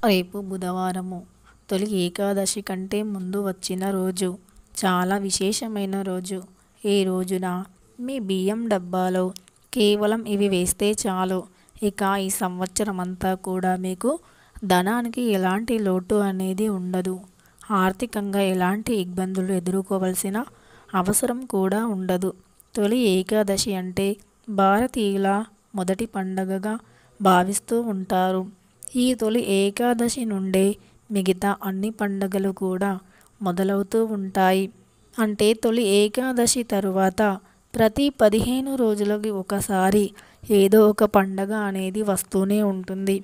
రేపు బుధవారము తొలి ఏకాదశి కంటే ముందు వచ్చిన రోజు చాలా విశేషమైన రోజు. ఈ రోజున మీ బియ్యం డబ్బాలో కేవలం ఇవి వేస్తే చాలు. ఇక ఈ సంవత్సరం అంతా కూడా మీకు ధనానికి ఎలాంటి లోటు అనేది ఉండదు. ఆర్థికంగా ఎలాంటి ఇబ్బందులు ఎదుర్కోవలసిన అవసరం కూడా ఉండదు. తొలి ఏకాదశి అంటే భారతీయుల మొదటి పండగగా భావిస్తూ ఉంటారు. ఈ తొలి ఏకాదశి నుండే మిగతా అన్ని పండగలు కూడా మొదలవుతూ ఉంటాయి. అంటే తొలి ఏకాదశి తరువాత ప్రతి 15 రోజులకి ఒకసారి ఏదో ఒక పండగ అనేది వస్తూనే ఉంటుంది.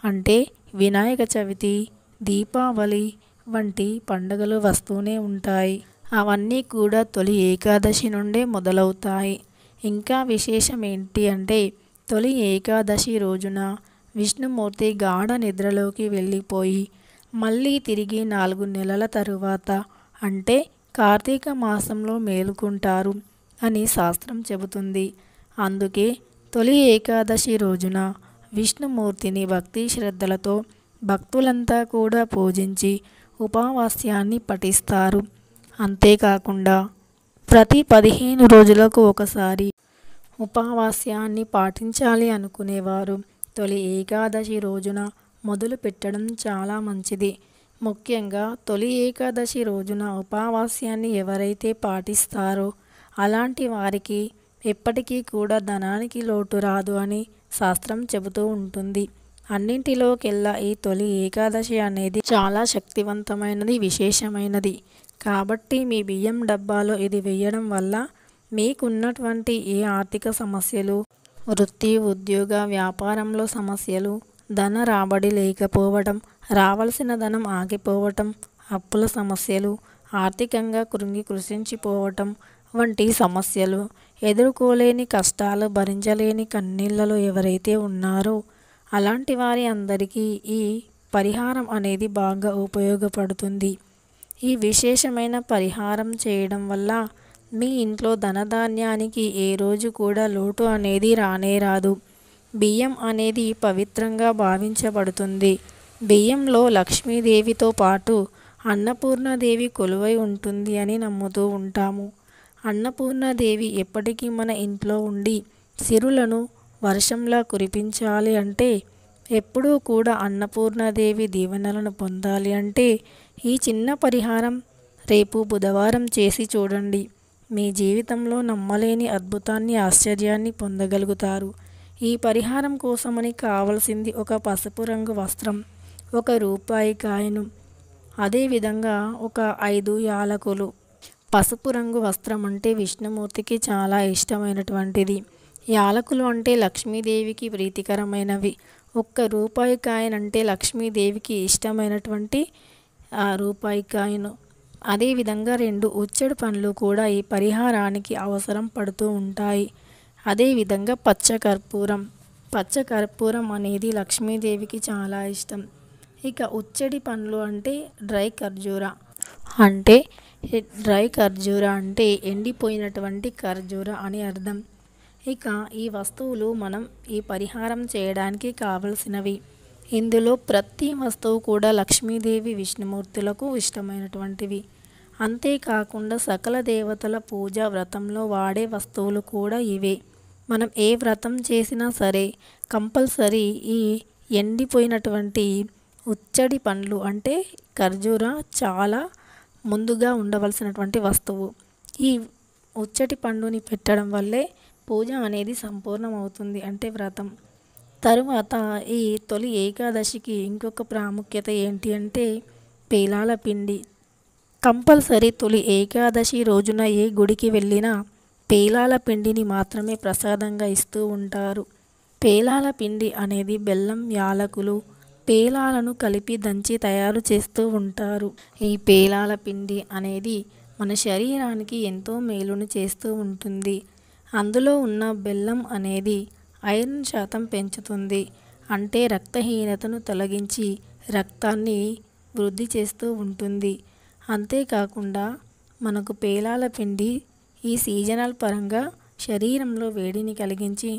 అంటే వినాయక చవితి, దీపావళి వంటి పండుగలు వస్తూనే ఉంటాయి. అవన్నీ కూడా తొలి ఏకాదశి నుండే మొదలవుతాయి. ఇంకా విశేషం ఏంటి అంటే తొలి ఏకాదశి రోజున విష్ణుమూర్తి గాఢ నిద్రలోకి వెళ్ళిపోయి మళ్ళీ తిరిగి 4 నెలల తరువాత అంటే కార్తీక మాసంలో మేలుకుంటారు అని శాస్త్రం చెబుతుంది. అందుకే తొలి ఏకాదశి రోజున విష్ణుమూర్తిని భక్తి శ్రద్ధలతో భక్తులంతా కూడా పూజించి ఉపవాస్యాన్ని పఠిస్తారు. అంతేకాకుండా ప్రతి 15 రోజులకు ఒకసారి ఉపవాస్యాన్ని పాటించాలి అనుకునేవారు తొలి ఏకాదశి రోజున మొదలు పెట్టడం చాలా మంచిది. ముఖ్యంగా తొలి ఏకాదశి రోజున ఉపవాస్యాన్ని ఎవరైతే పాటిస్తారో అలాంటి వారికి ఎప్పటికీ కూడా ధనానికి లోటు రాదు అని శాస్త్రం చెబుతూ ఉంటుంది. అన్నింటిలోకెల్లా ఈ తొలి ఏకాదశి అనేది చాలా శక్తివంతమైనది, విశేషమైనది. కాబట్టి మీ బియ్యం డబ్బాలో ఇది వేయడం వల్ల మీకున్నటువంటి ఏ ఆర్థిక సమస్యలు, వృత్తి, ఉద్యోగ, వ్యాపారంలో సమస్యలు, ధన రాబడి లేకపోవడం, రావాల్సిన ధనం ఆగిపోవటం, అప్పుల సమస్యలు, ఆర్థికంగా కృషించిపోవటం వంటి సమస్యలు, ఎదుర్కోలేని కష్టాలు, భరించలేని కన్నీళ్లలో ఎవరైతే ఉన్నారో అలాంటి వారి అందరికీ ఈ పరిహారం అనేది బాగా ఉపయోగపడుతుంది. ఈ విశేషమైన పరిహారం చేయడం వల్ల మీ ఇంట్లో ధనధాన్యానికి ఏ రోజు కూడా లోటు అనేది రానే రాదు. బియ్యం అనేది పవిత్రంగా భావించబడుతుంది. బియ్యంలో లక్ష్మీదేవితో పాటు అన్నపూర్ణాదేవి కొలువై ఉంటుంది అని నమ్ముతూ ఉంటాము. అన్నపూర్ణాదేవి ఎప్పటికీ మన ఇంట్లో ఉండి సిరులను వర్షంలా కురిపించాలి అంటే, ఎప్పుడూ కూడా అన్నపూర్ణాదేవి దీవెనలను పొందాలి అంటే ఈ చిన్న పరిహారం రేపు బుధవారం చేసి చూడండి. మీ జీవితంలో నమ్మలేని అద్భుతాన్ని, ఆశ్చర్యాన్ని పొందగలుగుతారు. ఈ పరిహారం కోసమని కావలసింది ఒక పసుపు రంగు వస్త్రం, 1 రూపాయి కాయిను, అదేవిధంగా ఒక 5 యాలకులు. పసుపు రంగు వస్త్రం అంటే విష్ణుమూర్తికి చాలా ఇష్టమైనటువంటిది. యాలకులు అంటే లక్ష్మీదేవికి ప్రీతికరమైనవి. 1 రూపాయి కాయిన్ అంటే లక్ష్మీదేవికి ఇష్టమైనటువంటి రూపాయి కాయిన్. అదేవిధంగా 2 ఉచ్చెడు పండ్లు కూడా ఈ పరిహారానికి అవసరం పడుతూ ఉంటాయి. అదేవిధంగా పచ్చకర్పూరం. పచ్చకర్పూరం అనేది లక్ష్మీదేవికి చాలా ఇష్టం. ఇక ఉచ్చెడి పండ్లు అంటే డ్రై ఖర్జూర. అంటే డ్రై ఖర్జూర అంటే ఎండిపోయినటువంటి ఖర్జూర అని అర్థం. ఇక ఈ వస్తువులు మనం ఈ పరిహారం చేయడానికి కావలసినవి. ఇందులో ప్రతి వస్తువు కూడా లక్ష్మీదేవి, విష్ణుమూర్తులకు ఇష్టమైనటువంటివి. అంతేకాకుండా సకల దేవతల పూజ వ్రతంలో వాడే వస్తువులు కూడా ఇవే. మనం ఏ వ్రతం చేసినా సరే కంపల్సరీ ఈ ఎండిపోయినటువంటి ఉచ్చడి పండ్లు అంటే ఖర్జూర చాలా ముందుగా ఉండవలసినటువంటి వస్తువు. ఈ ఉచ్చటి పండుని పెట్టడం వల్లే పూజ అనేది సంపూర్ణమవుతుంది, అంటే వ్రతం. తరువాత ఈ తొలి ఏకాదశికి ఇంకొక ప్రాముఖ్యత ఏంటి అంటే పేలాల పిండి. కంపల్సరీ తొలి ఏకాదశి రోజున ఏ గుడికి వెళ్ళినా పేలాల పిండిని మాత్రమే ప్రసాదంగా ఇస్తూ ఉంటారు. పేలాల పిండి అనేది బెల్లం, యాలకులు, పేలాలను కలిపి దంచి తయారు చేస్తూ ఉంటారు. ఈ పేలాల పిండి అనేది మన శరీరానికి ఎంతో మేలును చేస్తూ ఉంటుంది. అందులో ఉన్న బెల్లం అనేది ఐరన్ శాతం పెంచుతుంది. అంటే రక్తహీనతను తొలగించి రక్తాన్ని వృద్ధి చేస్తూ ఉంటుంది. అంతేకాకుండా మనకు పేలాల పిండి ఈ సీజనల్ పరంగా శరీరంలో వేడిని కలిగించి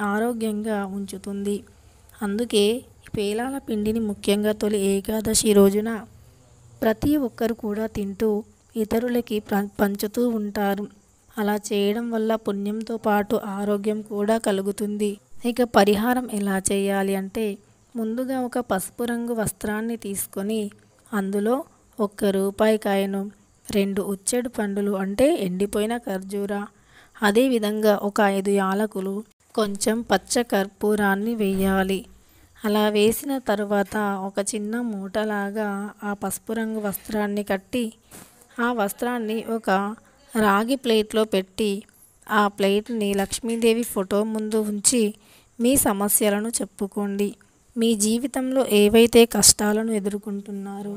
ఆరోగ్యంగా ఉంచుతుంది. అందుకే పేలాల పిండిని ముఖ్యంగా తొలి ఏకాదశి రోజున ప్రతి ఒక్కరు కూడా తింటూ ఇతరులకి పంచుతూ ఉంటారు. అలా చేయడం వల్ల పుణ్యంతో పాటు ఆరోగ్యం కూడా కలుగుతుంది. ఇక పరిహారం ఎలా చేయాలి అంటే, ముందుగా ఒక పసుపు రంగు వస్త్రాన్ని తీసుకొని అందులో ఒక్క రూపాయి కాయను, 2 ఉచ్చెడు పండులు అంటే ఎండిపోయిన ఖర్జూర, అదేవిధంగా ఒక 5 యాలకులు, కొంచెం పచ్చ కర్పూరాన్ని వేయాలి. అలా వేసిన తరువాత ఒక చిన్న మూటలాగా ఆ పసుపు రంగు వస్త్రాన్ని కట్టి ఆ వస్త్రాన్ని ఒక రాగి ప్లేట్లో పెట్టి ఆ ప్లేట్ని లక్ష్మీదేవి ఫోటో ముందు ఉంచి మీ సమస్యలను చెప్పుకోండి. మీ జీవితంలో ఏవైతే కష్టాలను ఎదుర్కొంటున్నారో,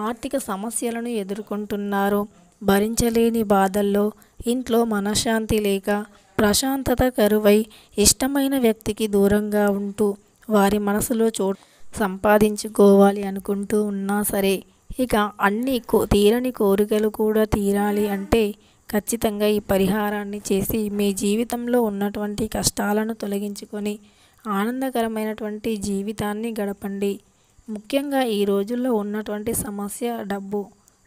ఆర్థిక సమస్యలను ఎదుర్కొంటున్నారో, భరించలేని బాధల్లో, ఇంట్లో మనశ్శాంతి లేక, ప్రశాంతత కరువై, ఇష్టమైన వ్యక్తికి దూరంగా ఉంటూ వారి మనసులో చోటు సంపాదించుకోవాలి అనుకుంటూ ఉన్నా సరే, ఇక అన్ని తీరని కోరికలు కూడా తీరాలి అంటే ఖచ్చితంగా ఈ పరిహారాన్ని చేసి మీ జీవితంలో ఉన్నటువంటి కష్టాలను తొలగించుకొని ఆనందకరమైనటువంటి జీవితాన్ని గడపండి. ముఖ్యంగా ఈ రోజుల్లో ఉన్నటువంటి సమస్య డబ్బు.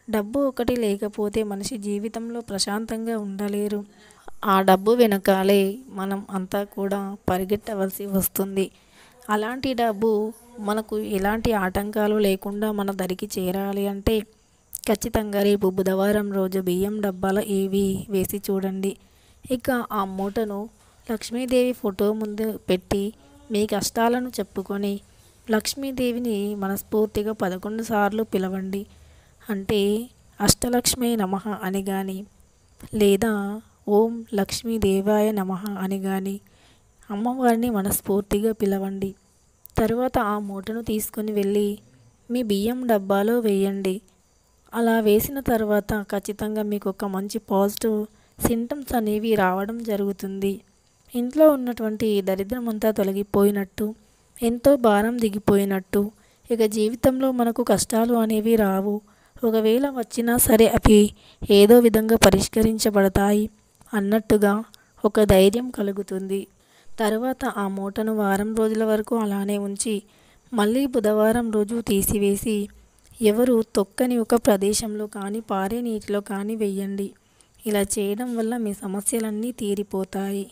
డబ్బు ఒకటి లేకపోతే మనిషి జీవితంలో ప్రశాంతంగా ఉండలేరు. ఆ డబ్బు వెనకాలే మనం అంతా కూడా పరిగెట్టవలసి వస్తుంది. అలాంటి డబ్బు మనకు ఎలాంటి ఆటంకాలు లేకుండా మన దరికి చేరాలి అంటే ఖచ్చితంగా రేపు బుధవారం రోజు బియ్యం డబ్బాలో ఇవి వేసి చూడండి. ఇక ఆ మూటను లక్ష్మీదేవి ఫోటో ముందు పెట్టి మీ కష్టాలను చెప్పుకొని లక్ష్మీదేవిని మనస్ఫూర్తిగా 11 సార్లు పిలవండి. అంటే అష్టలక్ష్మీ నమః అని కానీ, లేదా ఓం లక్ష్మీదేవాయ నమః అని కానీ అమ్మవారిని మనస్ఫూర్తిగా పిలవండి. తర్వాత ఆ మూటను తీసుకొని వెళ్ళి మీ బియ్యం డబ్బాలో వేయండి. అలా వేసిన తర్వాత ఖచ్చితంగా మీకు ఒక మంచి పాజిటివ్ సింటమ్స్ అనేవి రావడం జరుగుతుంది. ఇంట్లో ఉన్నటువంటి దరిద్రం అంతా తొలగిపోయినట్టు, ఎంతో భారం దిగిపోయినట్టు, ఇక జీవితంలో మనకు కష్టాలు అనేవి రావు. ఒకవేళ వచ్చినా సరే అవి ఏదో విధంగా పరిష్కరించబడతాయి అన్నట్టుగా ఒక ధైర్యం కలుగుతుంది. తర్వాత ఆ మూటను వారం రోజుల వరకు అలానే ఉంచి మళ్ళీ బుధవారం రోజు తీసివేసి ఎవరు తొక్కని ఒక ప్రదేశంలో కానీ, పారే నీటిలో కానీ వెయ్యండి. ఇలా చేయడం వల్ల మీ సమస్యలన్నీ తీరిపోతాయి.